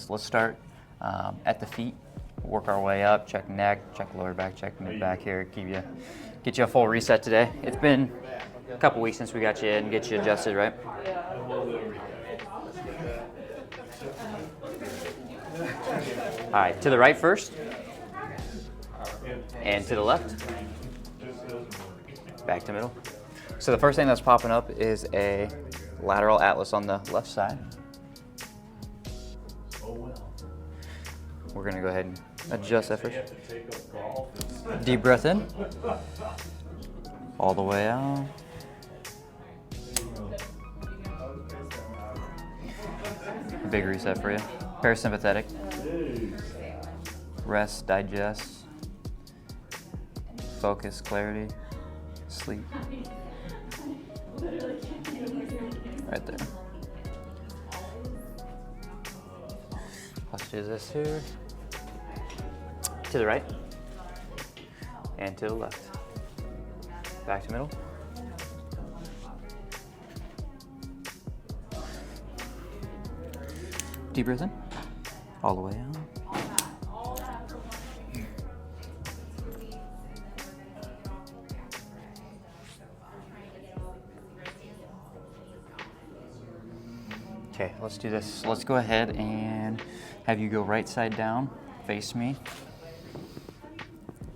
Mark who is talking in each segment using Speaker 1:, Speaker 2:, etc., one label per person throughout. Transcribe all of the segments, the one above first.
Speaker 1: this. Let's start at the feet, work our way up, check neck, check lower back, check mid back here, get you a full reset today. It's been a couple weeks since we got you in, get you adjusted, right? All right, to the right first, and to the left, back to middle. So the first thing that's popping up is a lateral atlas on the left side. We're gonna go ahead and adjust that first. Deep breath in, all the way out. Big reset for you. Parasympathetic. Rest, digest, focus, clarity, sleep. Right there. Let's do this here. To the right and to the left. Back to middle. Deep breath in, all the way out. Okay, let's do this. Let's go ahead and have you go right side down, face me.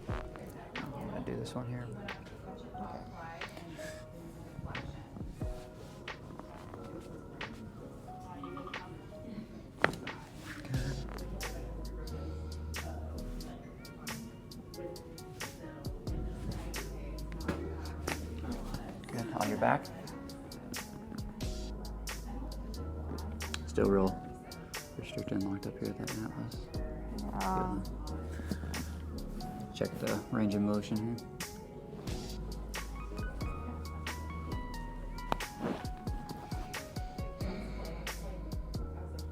Speaker 1: I'm gonna do this one here. Good, on your back. Still real restricted and locked up here at that atlas.
Speaker 2: Wow.
Speaker 1: Check the range of motion here.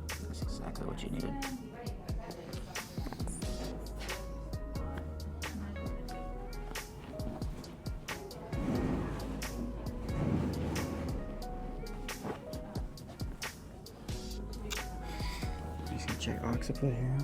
Speaker 1: That's exactly what you needed. Just gonna check occiput here.